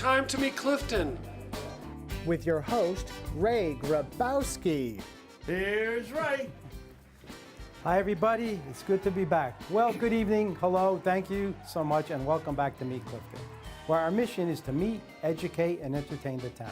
time to meet Clifton. With your host, Ray Grabowski. Here's Ray. Hi, everybody. It's good to be back. Well, good evening. Hello. Thank you so much, and welcome back to Meet Clifton, where our mission is to meet, educate, and entertain the town.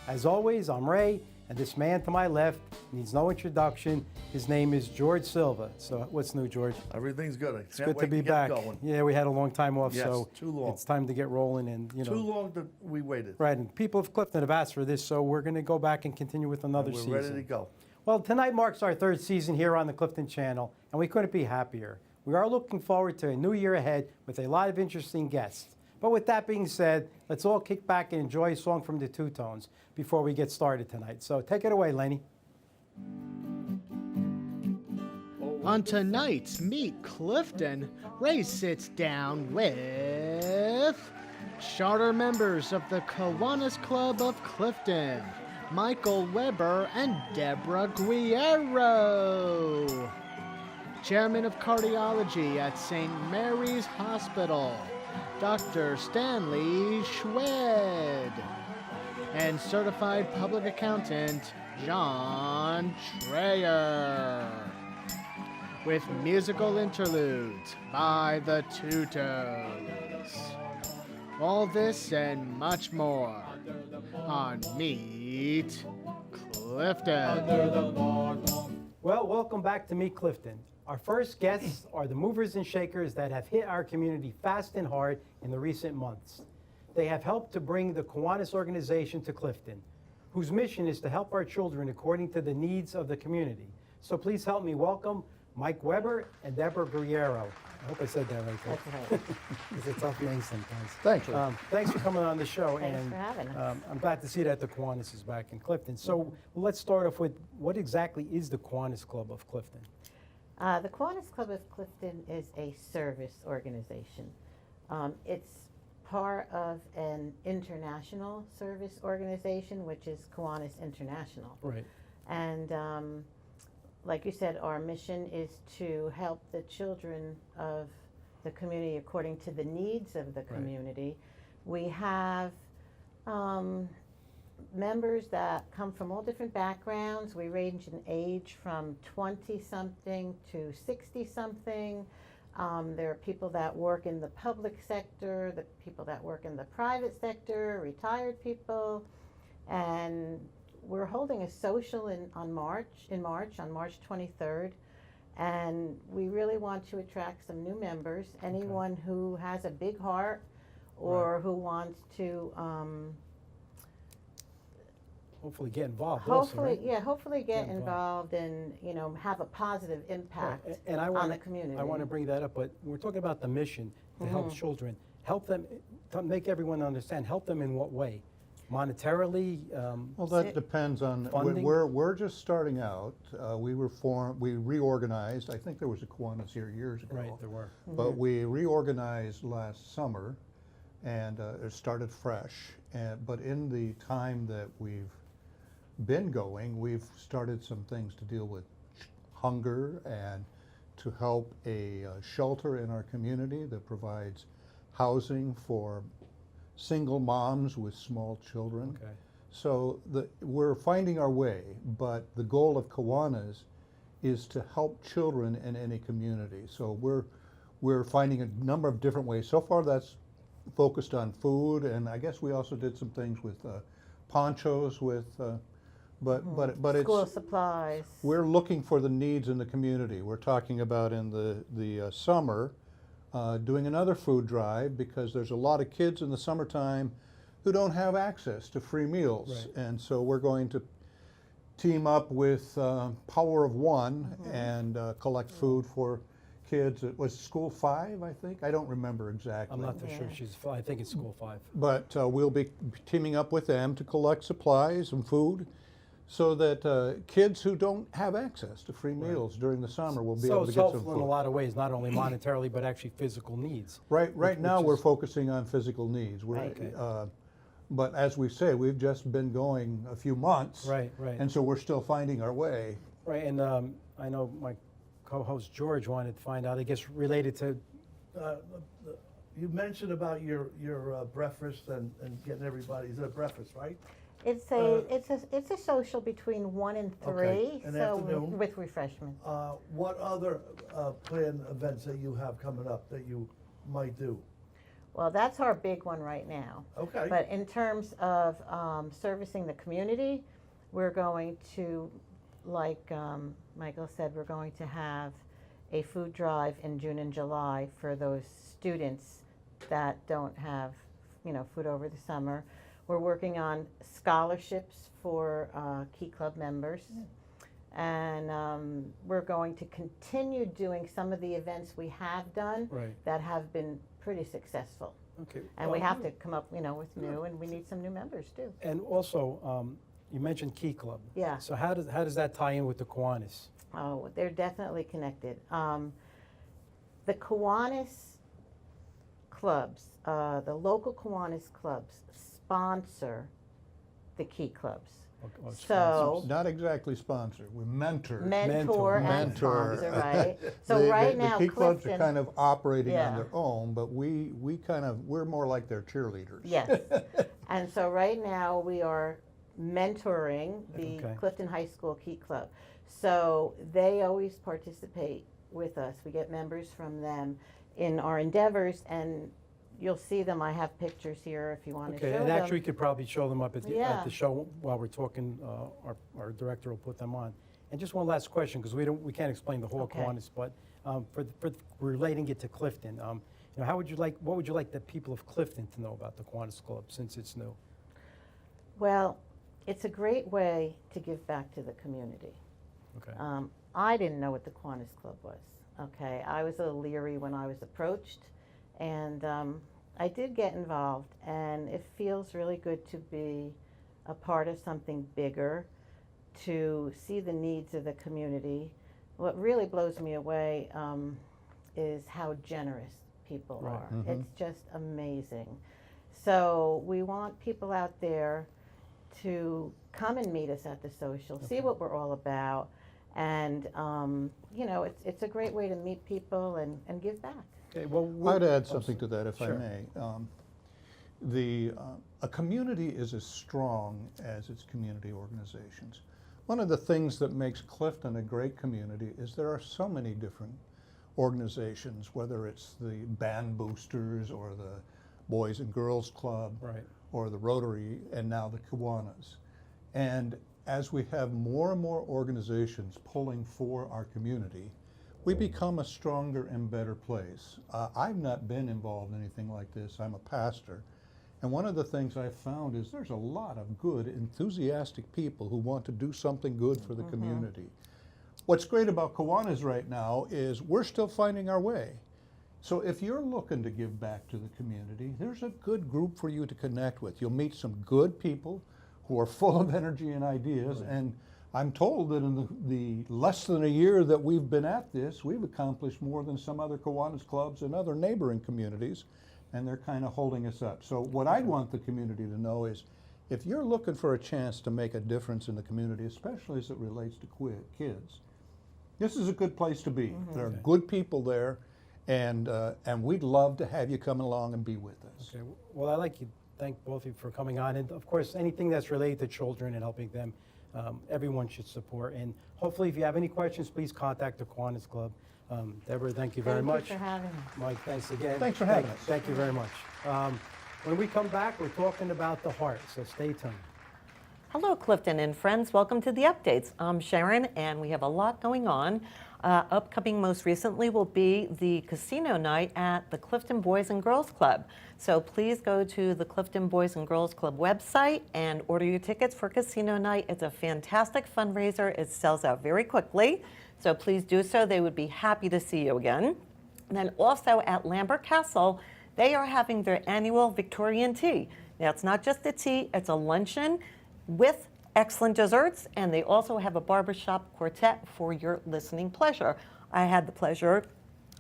As always, I'm Ray, and this man to my left needs no introduction. His name is George Silva. So what's new, George? Everything's good. It's good to be back. Going. Yeah, we had a long time off, Yes, so too long. it's time to get rolling. And Too long that we waited. Right, and people of Clifton have asked for this, so we're going to go back and continue with another season. We're ready to go. Well, tonight marks our third season here on the Clifton channel, and we couldn't be happier. We are looking forward to a new year ahead with a lot of interesting guests. But with that being said, let's all kick back and enjoy a song from the Two Tones before we get started tonight. So take it away, Lenny. On tonight's Meet Clifton, Ray sits down with charter members of the Kiwanis Club of Clifton, Michael Weber and Deborah Guerrero, Chairman of Cardiology at St. Mary's Hospital, Dr. Stanley Szwed, and Certified Public Accountant John Traier, with musical interludes by the Two Tones. All this and much more on Meet Clifton. Well, welcome back to Meet Clifton. Our first guests are the movers and shakers that have hit our community fast and hard in the recent months. They have helped to bring the Kiwanis organization to Clifton, whose mission is to help our children according to the needs of the community. So please help me welcome Mike Weber and Deborah Guerrero. I hope I said that right. That's right. It's a tough name sometimes. Thank you. Thanks for coming on the show. Thanks for having us. I'm glad to see that the Kiwanis is back in Clifton. So let's start off with what exactly is the Kiwanis Club of Clifton? The Kiwanis Club of Clifton is a service organization. It's part of an international service organization, which is Kiwanis International. Right. And like you said, our mission is to help the children of the community according to the needs of the community. We have members that come from all different backgrounds. We range in age from 20-something to 60-something. There are people that work in the public sector, the people that work in the private sector, retired people, and we're holding a social on March 23rd, and we really want to attract some new members. Anyone who has a big heart or who wants to hopefully get involved. hopefully Get get involved and have a positive impact and on the community. I want to bring that up, but we're talking about the mission to help children, help them, to make everyone understand, help them in what way? Monetarily? Well, that depends on, funding? we're just starting out. We reorganized. I think there was a Kiwanis here years ago. Right, there were. But we reorganized last summer and it started fresh. But in the time that we've been going, we've started some things to deal with hunger and to help a shelter in our community that provides housing for single moms with small children. Okay. So we're finding our way, but the goal of Kiwanis is to help children in any community. So we're finding a number of different ways. So far that's focused on food, and I guess we also did some things with ponchos with, but it's School supplies. we're looking for the needs in the community. We're talking about in the summer doing another food drive, because there's a lot of kids in the summertime who don't have access to free meals. Right. And so we're going to team up with Power of One and collect food for kids. It was school 5, I think. I don't remember exactly. I'm not too sure. I think it's school 5. But we'll be teaming up with them to collect supplies and food, so that kids who don't have access to free meals during the summer will be able to get some So it's helpful in a food. lot of ways, not only monetarily, but actually physical needs. Right now which we're is- focusing on physical needs. Right. But as we say, we've just been going a few months. Right. And so we're still finding our way. Right, and I know my co-host George wanted to find out, I guess related to You mentioned about your breakfast and getting everybody. Is it a breakfast, right? It's a social between 1 and 3, Okay, an so afternoon. with refreshments. What other planned events that you have coming up that you might do? Well, that's our big one right now. Okay. But in terms of servicing the community, we're going to, like Michael said, we're going to have a food drive in June and July for those students that don't have, food over the summer. We're working on scholarships for Key Club members. And we're going to continue doing some of the events we have done that have been pretty successful. Okay. And we have to come up, with new, and we need some new members too. And also, you mentioned Key Club. Yeah. So how does that tie in with the Kiwanis? Oh, they're definitely connected. The Kiwanis clubs, the local Kiwanis clubs sponsor the Key clubs. So Not exactly sponsor, we mentor. mentor and Mentor. sponsor, right? So right now, The key clubs are Clifton, kind of operating on Yeah. their own, but we're more like their cheerleaders. yes. And so right now we are mentoring the Okay. Clifton High School Key Club. So they always participate with us. We get members from them in our endeavors, and you'll see them. I have pictures here if you want to show Okay, them. and actually, you could probably show them up at Yeah. the show while we're talking. Our director will put them on. And just one last question, because we can't explain the whole Okay. Kiwanis, but for relating it to Clifton, what would you like the people of Clifton to know about the Kiwanis Club since it's new? Well, it's a great way to give back to the community. Okay. I didn't know what the Kiwanis Club was. Okay, I was a little leery when I was approached, and I did get involved, and it feels really good to be a part of something bigger, to see the needs of the community. What really blows me away is how generous people Right. are. Mhm. It's just amazing. So we want people out there to come and meet us at the social, see what we're all about, and it's a great way to meet people and give back. Okay, well, I'd add something to that, if I Sure. may. A community is as strong as its community organizations. One of the things that makes Clifton a great community is there are so many different organizations, whether it's the Band Boosters or the Boys and Girls Club, Right. or the Rotary, and now the Kiwanis. And as we have more and more organizations pulling for our community, we become a stronger and better place. I've not been involved in anything like this. I'm a pastor. And one of the things I've found is there's a lot of good, enthusiastic people who want to do something good for the community. What's great about Kiwanis right now is we're still finding our way. So if you're looking to give back to the community, there's a good group for you to connect with. You'll meet some good people who are full of energy and ideas. Right. And I'm told that in the less than a year that we've been at this, we've accomplished more than some other Kiwanis clubs and other neighboring communities, and they're kind of holding us up. So what I'd want the community to know is, if you're looking for a chance to make a difference in the community, especially as it relates to kids, this is a good place to be. There are good people there, and we'd love to have you come along and be with us. Okay. Well, I'd like to thank both of you for coming on. And of course, anything that's related to children and helping them, everyone should support. And hopefully, if you have any questions, please contact the Kiwanis Club. Deborah, thank you very much. Thank you for having me. Mike, thanks again. Thanks for having us. Thank you very much. When we come back, we're talking about the heart, so stay tuned. Hello, Clifton and friends. Welcome to the updates. I'm Sharon, and we have a lot going on. Upcoming most recently will be the casino night at the Clifton Boys and Girls Club. So please go to the Clifton Boys and Girls Club website and order your tickets for casino night. It's a fantastic fundraiser. It sells out very quickly. So please do so. They would be happy to see you again. And then also at Lambert Castle, they are having their annual Victorian tea. Now, it's not just a tea, it's a luncheon with excellent desserts, and they also have a barbershop quartet for your listening pleasure. I had the pleasure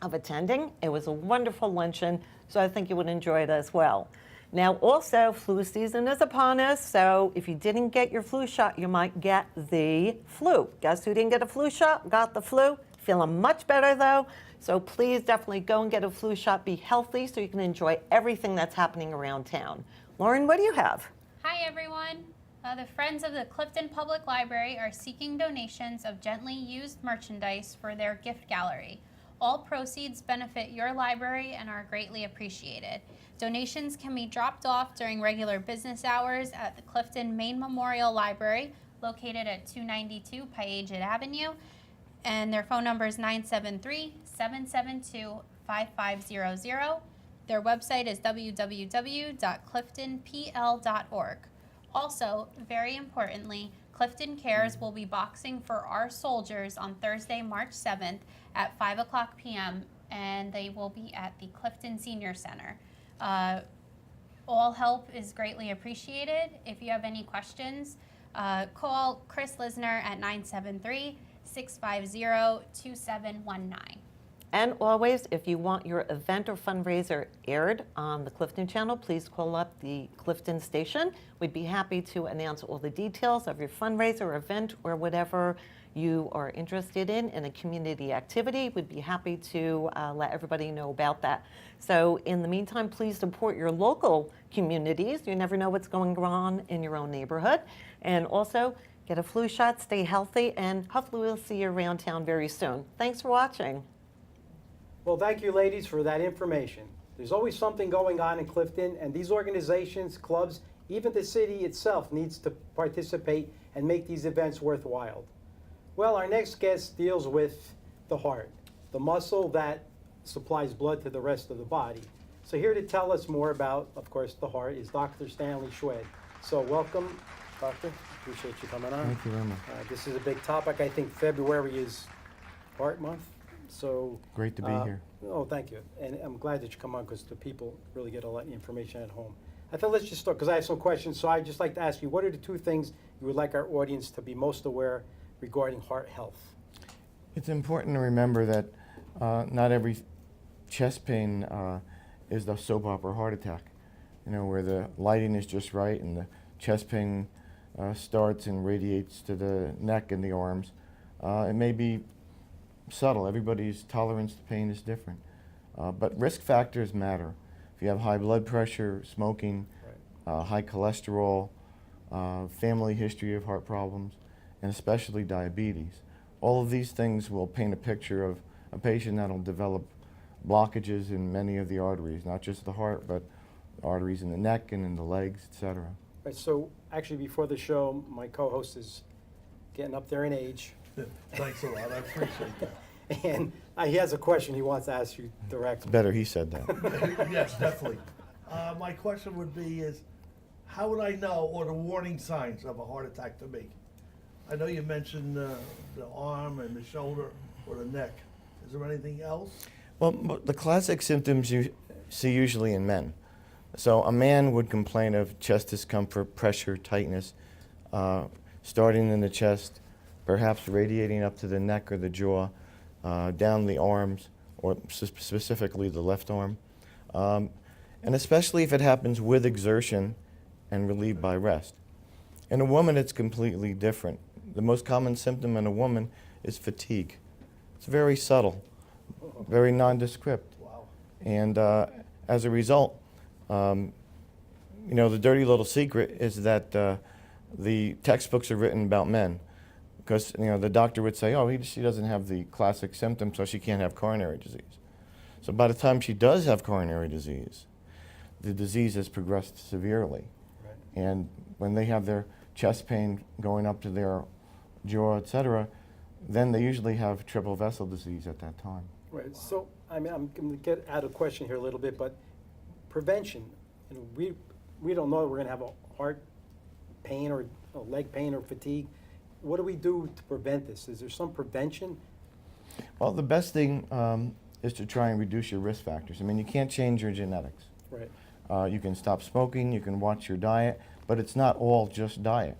of attending. It was a wonderful luncheon, so I think you would enjoy it as well. Now, also, flu season is upon us, so if you didn't get your flu shot, you might get the flu. Guess who didn't get a flu shot? Got the flu? Feeling much better though, so please definitely go and get a flu shot. Be healthy so you can enjoy everything that's happening around town. Lauren, what do you have? Hi everyone. The Friends of the Clifton Public Library are seeking donations of gently used merchandise for their gift gallery. All proceeds benefit your library and are greatly appreciated. Donations can be dropped off during regular business hours at the Clifton Main Memorial Library, located at 292 Paget Avenue, and their phone number is 973-772-5500. Their website is www.cliftonpl.org. Also, very importantly, Clifton Cares will be boxing for our soldiers on Thursday, March 7th at 5 o'clock p.m., and they will be at the Clifton Senior Center. All help is greatly appreciated. If you have any questions, call Chris Lisner at 973-650-2719. And always, if you want your event or fundraiser aired on the Clifton channel, please call up the Clifton station. We'd be happy to announce all the details of your fundraiser, event, or whatever you are interested in a community activity. We'd be happy to let everybody know about that. So in the meantime, please support your local communities. You never know what's going on in your own neighborhood. And also, get a flu shot, stay healthy, and hopefully we'll see you around town very soon. Thanks for watching. Well, thank you, ladies, for that information. There's always something going on in Clifton, and these organizations, clubs, even the city itself needs to participate and make these events worthwhile. Well, our next guest deals with the heart, the muscle that supplies blood to the rest of the body. So here to tell us more about, of course, the heart is Dr. Stanley Szwed. So welcome, Doctor. Appreciate you coming on. Thank you very much. This is a big topic. I think February is Heart Month. So Great to be here. Oh, thank you. And I'm glad that you come on because the people really get a lot of information at home. I thought let's just start because I have some questions. So I'd just like to ask you, what are the two things you would like our audience to be most aware regarding heart health? It's important to remember that not every chest pain is the soap opera heart attack, where the lighting is just right and the chest pain starts and radiates to the neck and the arms. It may be subtle. Everybody's tolerance to pain is different. But risk factors matter. If you have high blood pressure, smoking, high cholesterol, family history of heart problems, and especially diabetes, all of these things will paint a picture of a patient that will develop blockages in many of the arteries, not just the heart, but arteries in the neck and in the legs, etc. Right, so actually before the show, my co-host is getting up there in age. Thanks a lot, I appreciate that. And he has a question he wants to ask you It's directly. better he said that. Yes, definitely. My question would be is, how would I know, or the warning signs of a heart attack to me? I know you mentioned the arm and the shoulder or the neck. Is there anything else? Well, the classic symptoms you see usually in men. So a man would complain of chest discomfort, pressure, tightness, starting in the chest, perhaps radiating up to the neck or the jaw, down the arms, or specifically the left arm. And especially if it happens with exertion and relieved by rest. In a woman, it's completely different. The most common symptom in a woman is fatigue. It's very subtle, very nondescript. Wow. And as a result, the dirty little secret is that the textbooks are written about men. Because the doctor would say, oh, she doesn't have the classic symptoms, so she can't have coronary disease. So by the time she does have coronary disease, the disease has progressed severely. Right. And when they have their chest pain going up to their jaw, etc., then they usually have triple vessel disease at that time. Right, so I'm going to get out of question here a little bit, but prevention, we don't know we're going to have a heart pain or a leg pain or fatigue. What do we do to prevent this? Is there some prevention? Well, the best thing is to try and reduce your risk factors. I mean, you can't change your genetics. Right. You can stop smoking, you can watch your diet, but it's not all just diet.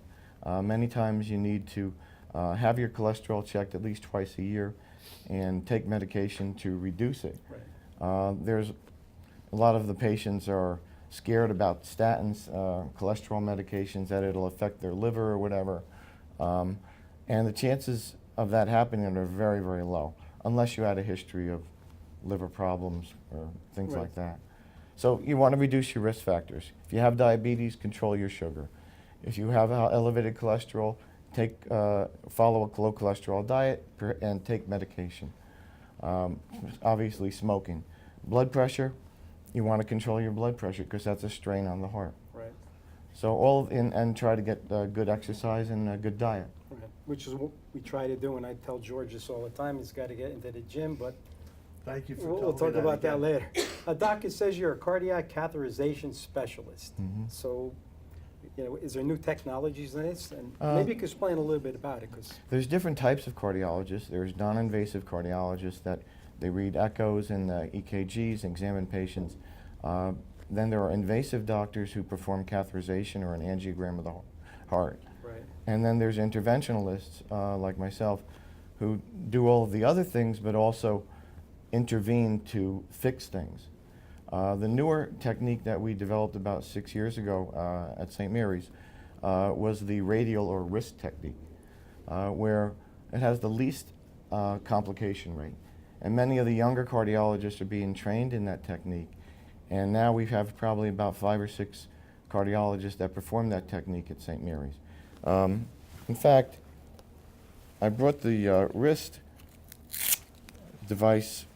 Many times you need to have your cholesterol checked at least twice a year and take medication to reduce it. Right. There's a lot of the patients are scared about statins, cholesterol medications, that it'll affect their liver or whatever. And the chances of that happening are very, very low. unless you had a history of liver problems or things Right. like that. So you want to reduce your risk factors. If you have diabetes, control your sugar. If you have elevated cholesterol, follow a low cholesterol diet and take medication. Obviously smoking. Blood pressure, you want to control your blood pressure because that's a strain on the heart. Right. So and try to get good exercise and a good diet. Right. Which is what we try to do, and I tell George this all the time. He's got to get into the gym, but Thank you for we'll telling talk me about that again. later. Doc, it says you're a cardiac catheterization specialist. Mhm. So, is there new technologies in this? And Uh, maybe you could explain a little bit about it, because There's different types of cardiologists. There's non-invasive cardiologists that they read echoes and EKGs, examine patients. Then there are invasive doctors who perform catheterization or an angiogram of the heart. right. And then there's interventionalists like myself who do all of the other things but also intervene to fix things. The newer technique that we developed about 6 years ago at St. Mary's was the radial or wrist technique, where it has the least complication rate. And many of the younger cardiologists are being trained in that technique. And now we have probably about 5 or 6 cardiologists that perform that technique at St. Mary's. In fact, I brought the wrist device.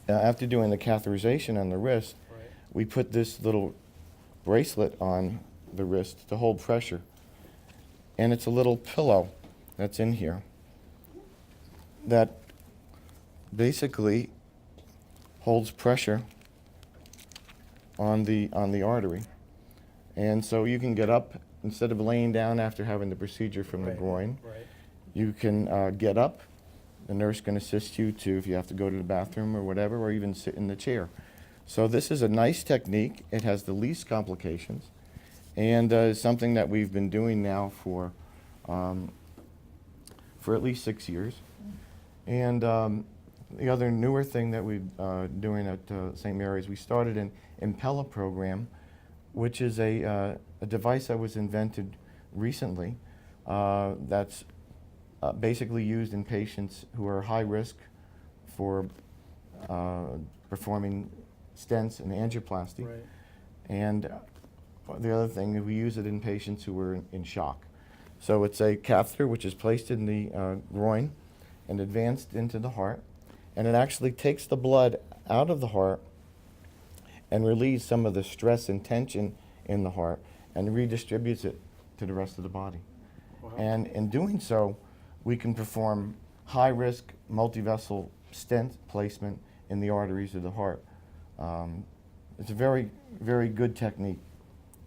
After doing the catheterization on the wrist, Right. we put this little bracelet on the wrist to hold pressure. And it's a little pillow that's in here that basically holds pressure on the artery. And so you can get up instead of laying down after having the procedure from the Right. groin. Right. You can get up. The nurse can assist you to, if you have to go to the bathroom or whatever, or even sit in the chair. So this is a nice technique. It has the least complications, and something that we've been doing now for at least 6 years. And the other newer thing that we're doing at St. Mary's, we started an Impella program, which is a device that was invented recently that's basically used in patients who are high risk for performing stents and angioplasty. Right. And the other thing is we use it in patients who are in shock. So it's a catheter which is placed in the groin and advanced into the heart, and it actually takes the blood out of the heart and relieves some of the stress and tension in the heart and redistributes it to the rest of the body. Wow. And in doing so, we can perform high-risk multi-vessel stent placement in the arteries of the heart. It's a very, very good technique.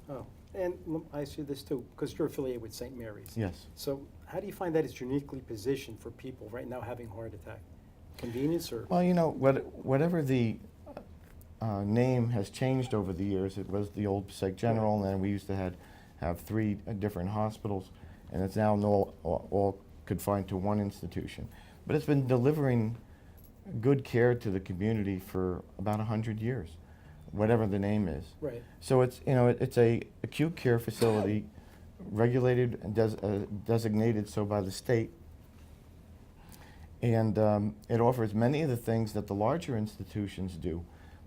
Oh, and I see this too, because you're affiliated with St. Mary's. Yes. So how do you find that it's uniquely positioned for people right now having heart attack? Convenience or? Well, whatever the name has changed over the years. It was the old Psych General, and then we used to have 3 different hospitals, and it's now all confined to one institution. But it's been delivering good care to the community for about 100 years, whatever the name is. Right. So it's it's a acute care facility, regulated and designated so by the state, and it offers many of the things that the larger institutions do,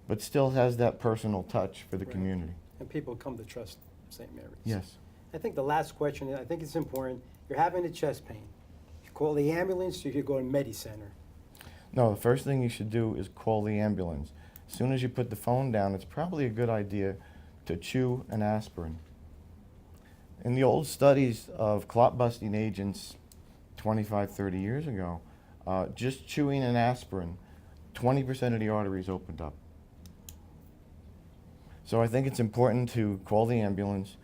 but still has that personal touch for the Right. community. And people come to trust St. Mary's. Yes. I think the last question, I think it's important. You're having a chest pain. You call the ambulance or you go to Medi-Center. No, the first thing you should do is call the ambulance. As soon as you put the phone down, it's probably a good idea to chew an aspirin. In the old studies of clot-busting agents 25, 30 years ago, just chewing an aspirin, 20% of the arteries opened up. So I think it's important to call the ambulance.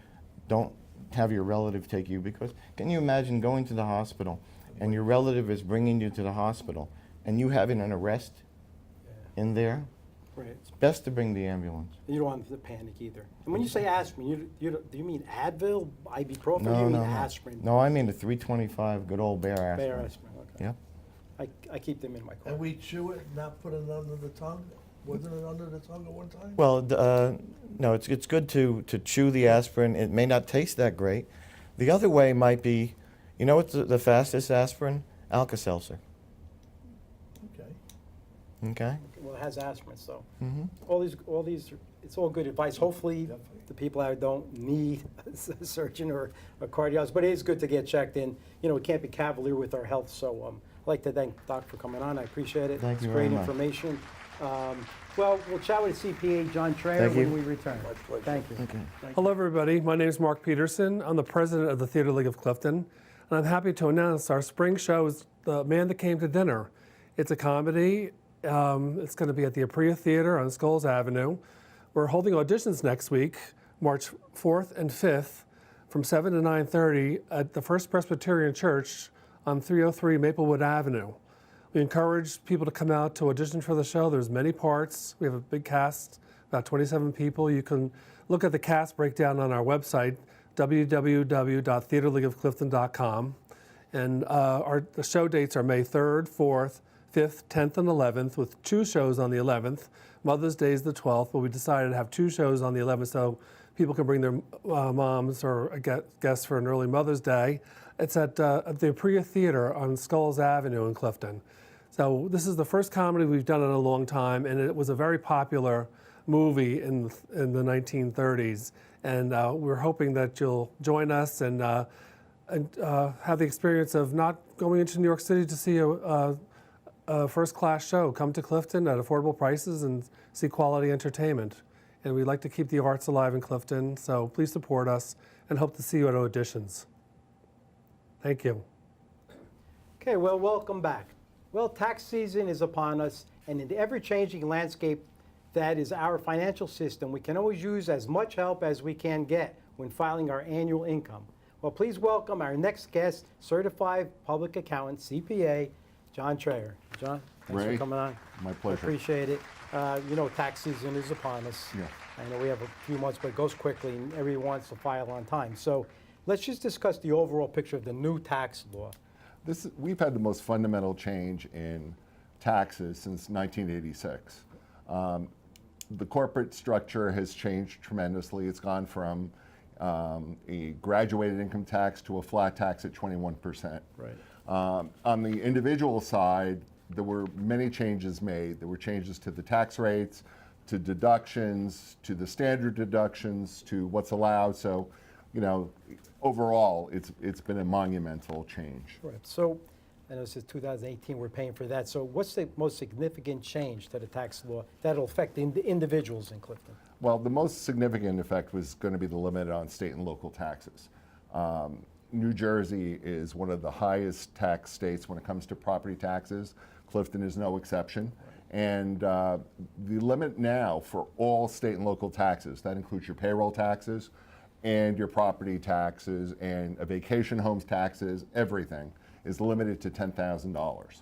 Don't have your relative take you, because can you imagine going to the hospital and your relative is bringing you to the hospital and you having an arrest in there? Right. It's best to bring the ambulance. You don't want them to panic either. And when you say aspirin, do you mean Advil, ibuprofen, or No, you mean no, no. aspirin? No, I mean the 325 good old Bayer aspirin. Bayer aspirin, okay. Yep. I keep them in my car. And we chew it, not put it under the tongue? Wasn't it under the tongue at one time? Well, no, it's good to chew the aspirin. It may not taste that great. The other way might be, you know what's the fastest aspirin? Alka-Seltzer. Okay. Well, it has aspirin, so all these, it's all good advice. Hopefully, the people out don't need a surgeon or a cardiologist, but it is good to get checked in. You know, we can't be cavalier with our health, so I'd like to thank Doc for coming on. I appreciate it. Thank you It's very great much. information. Well, we'll chat with CPA John Traier Thank you. when we return. Thank you. Okay. Hello, everybody. My name is Mark Peterson. I'm the president of the Theater League of Clifton, and I'm happy to announce our spring show is The Man That Came to Dinner. It's a comedy. It's going to be at the Apria Theater on Skulls Avenue. We're holding auditions next week, March 4th and 5th, from 7 to 9:30 at the First Presbyterian Church on 303 Maplewood Avenue. We encourage people to come out to audition for the show. There's many parts. We have a big cast, about 27 people. You can look at the cast breakdown on our website, www.theaterleagueofclifton.com. And the show dates are May 3rd, 4th, 5th, 10th, and 11th, with 2 shows on the 11th. Mother's Day is the 12th, but we decided to have 2 shows on the 11th so people can bring their moms or guests for an early Mother's Day. It's at the Apria Theater on Skulls Avenue in Clifton. So this is the first comedy we've done in a long time, and it was a very popular movie in the 1930s. And we're hoping that you'll join us and have the experience of not going into New York City to see a first-class show. Come to Clifton at affordable prices and see quality entertainment. And we'd like to keep the arts alive in Clifton, so please support us and hope to see you at auditions. Thank you. Okay, well, welcome back. Well, tax season is upon us, and in the ever-changing landscape that is our financial system, we can always use as much help as we can get when filing our annual income. Well, please welcome our next guest, Certified Public Accountant, CPA, John Traier. John, thanks for Ray, coming on. my pleasure. Appreciate it. You know, tax season is upon us. Yeah. I know we have a few months, but it goes quickly, and everyone wants to file on time. So let's just discuss the overall picture of the new tax law. We've had the most fundamental change in taxes since 1986. The corporate structure has changed tremendously. It's gone from a graduated income tax to a flat tax at 21%. Right. On the individual side, there were many changes made. There were changes to the tax rates, to deductions, to the standard deductions, to what's allowed. So, you know, overall, it's been a monumental change. Right. So, I know since 2018 we're paying for that. So what's the most significant change to the tax law that'll affect the individuals in Clifton? Well, the most significant effect was going to be the limit on state and local taxes. New Jersey is one of the highest tax states when it comes to property taxes. Clifton is no exception. And the limit now for all state and local taxes, that includes your payroll taxes and your property taxes and vacation homes taxes, everything, is limited to $10,000.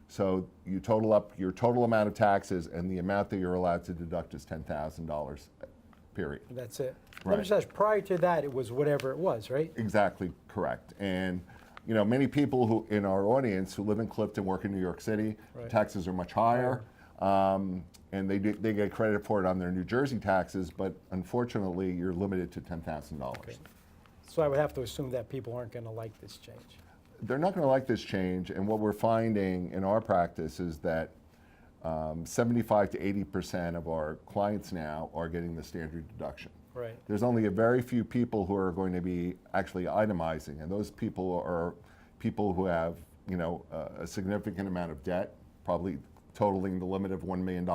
So you total up your total amount of taxes, and the amount that you're allowed to deduct is $10,000, period. That's it. Right. Let me just ask, prior to that, it was whatever it was, right? Exactly correct. And you know, many people who in our audience who live in Clifton, work in New York City, Right. taxes are much higher, and they get credit for it on their New Jersey taxes, but unfortunately, you're limited to $10,000. Okay. So I would have to assume that people aren't going to like this change. They're not going to like this change, and what we're finding in our practice is that 75 to 80% of our clients now are getting the standard deduction. Right. There's only a very few people who are going to be actually itemizing, and those people are people who have, you know, a significant amount of debt, probably totaling the limit of $1 million.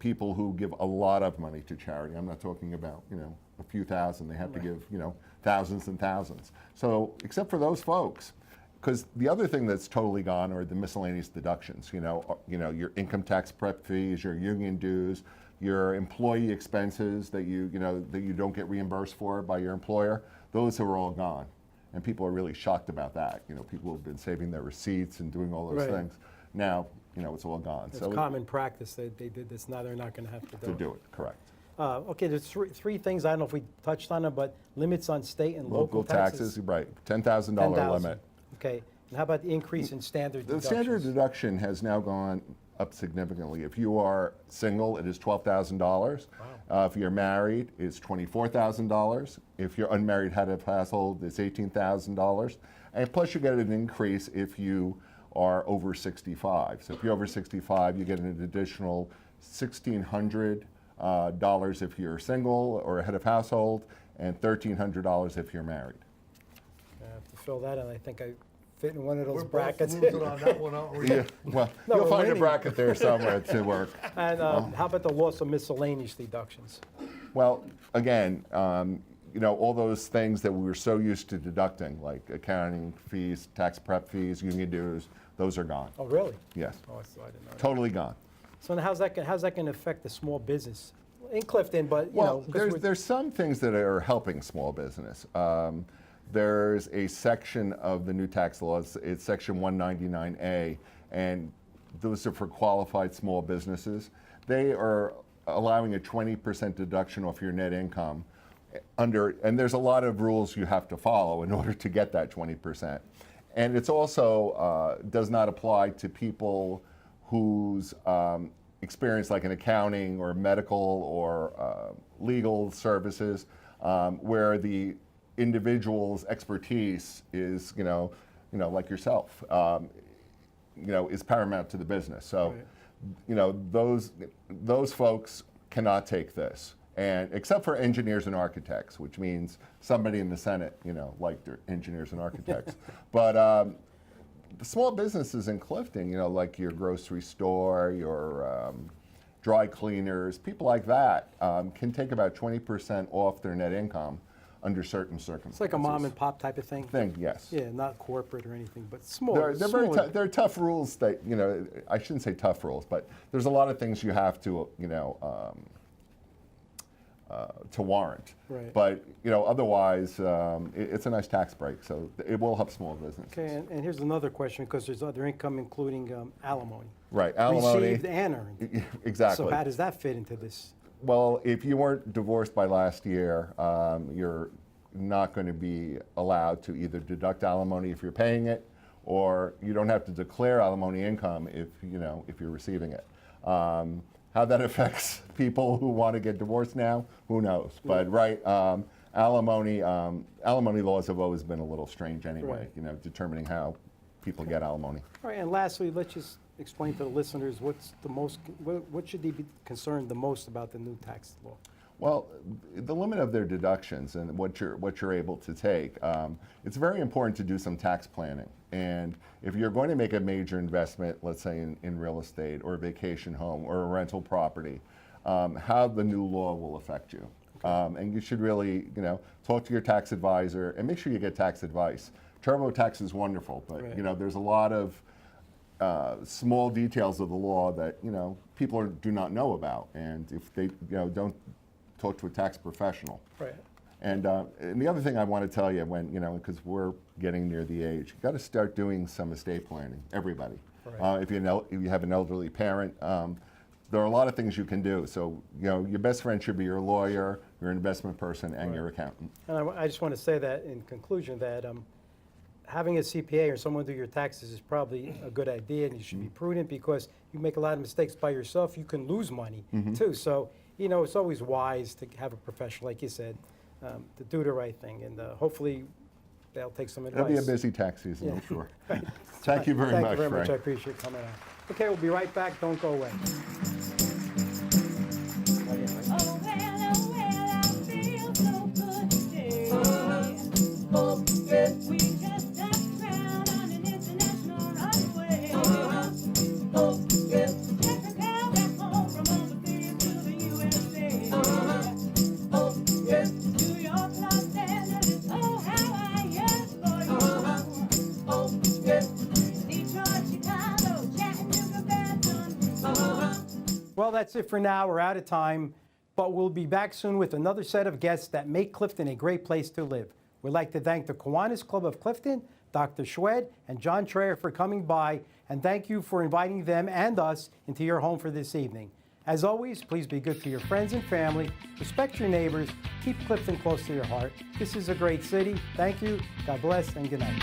People who give a lot of money to charity. I'm not talking about, you know, a few thousand. They have to give, you know, thousands and thousands. So, except for those folks, because the other thing that's totally gone are the miscellaneous deductions. You know, your income tax prep fees, your union dues, your employee expenses that you don't get reimbursed for by your employer. Those are all gone, and people are really shocked about that. You know, people have been saving their receipts and doing all those Right. things. Now, you know, it's all gone. It's common practice. They did this. Now they're not going to have to do it. Correct. Okay, there's three things. I don't know if we touched on them, but limits on state and Local taxes, right? $10,000 limit. Okay, and how about the increase in standard The deductions? standard deduction has now gone up significantly. If you are single, it is $12,000. Wow. If you're married, it's $24,000. If you're unmarried, head of household, it's $18,000. And plus, you get an increase if you are over 65. So if you're over 65, you get an additional $1,600 if you're single or a head of household, and $1,300 if you're married. I have to fill that in. I think I fit in one of those We're brackets. both losing on that one, aren't we? Yeah, well, No, you'll we're find a winning. bracket there somewhere to work. And how about the loss of miscellaneous deductions? Well, again, all those things that we were so used to deducting, like accounting fees, tax prep fees, union dues, those are gone. Oh, really? Yes, Oh, so I didn't know that. totally gone. So now how's that going to affect the small business in Clifton? But Well, 'cause there's some things that are helping small business. There's a section of the new tax laws, it's section 199A, and those are for qualified small businesses. They are allowing a 20% deduction off your net income and there's a lot of rules you have to follow in order to get that 20%. And it's also does not apply to people whose experience, like in accounting or medical or legal services, where the individual's expertise is, like yourself, is paramount to the business. So, those folks cannot take this. And except for engineers and architects, which means somebody in the Senate, like their engineers and architects. But the small businesses in Clifton, like your grocery store, your dry cleaners, people like that can take about 20% off their net income under certain circumstances. it's like a mom and pop type of thing. Yes. Yeah, not corporate or anything, but small. They're very smaller. they're tough rules that, I shouldn't say tough rules, but there's a lot of things you have to, to warrant. Right. But, otherwise, it's a nice tax break, so it will help small businesses. Okay, and here's another question, because there's other income, including alimony. Right, alimony. Received and earned. Exactly. So how does that fit into this? Well, if you weren't divorced by last year, you're not going to be allowed to either deduct alimony if you're paying it, or you don't have to declare alimony income if you're receiving it. How that affects people who want to get divorced now, who knows? But alimony laws have always been a little strange anyway. Right. Determining how people get alimony. All right, and lastly, let's just explain to the listeners what should they be concerned the most about the new tax law? Well, the limit of their deductions and what you're able to take. It's very important to do some tax planning. And if you're going to make a major investment, let's say in real estate or a vacation home or a rental property, how the new law will affect you. And you should really, talk to your tax advisor and make sure you get tax advice. TurboTax is wonderful, but Right. There's a lot of small details of the law that people do not know about, and if they don't talk to a tax professional. Right. And the other thing I want to tell you, because we're getting near the age, you got to start doing some estate planning. Everybody. Right. If you have an elderly parent, there are a lot of things you can do. So your best friend should be your lawyer, your investment person, and your accountant. And I just want to say that in conclusion that having a CPA or someone do your taxes is probably a good idea, and you should be prudent, because you make a lot of mistakes by yourself, you can lose money too. So it's always wise to have a professional, like you said, to do the right thing, and hopefully they'll take some advice. It'll be a busy tax season, I'm sure. Right. Thank you very much, Thank you very much. I Frank. appreciate you coming out. Okay, we'll be right back. Don't go away. Oh, well, I feel so good today. We just touched ground on an international runway. Check the cow back home from overseas to the USA. New York, Los Angeles, oh, how I yearn for you. Detroit, Chicago, Chattanooga, Baton. Well, that's it for now. We're out of time, but we'll be back soon with another set of guests that make Clifton a great place to live. We'd like to thank the Kiwanis Club of Clifton, Dr. Szwed, and John Traier for coming by, and thank you for inviting them and us into your home for this evening. As always, please be good to your friends and family, respect your neighbors, keep Clifton close to your heart. This is a great city. Thank you, God bless, and good night.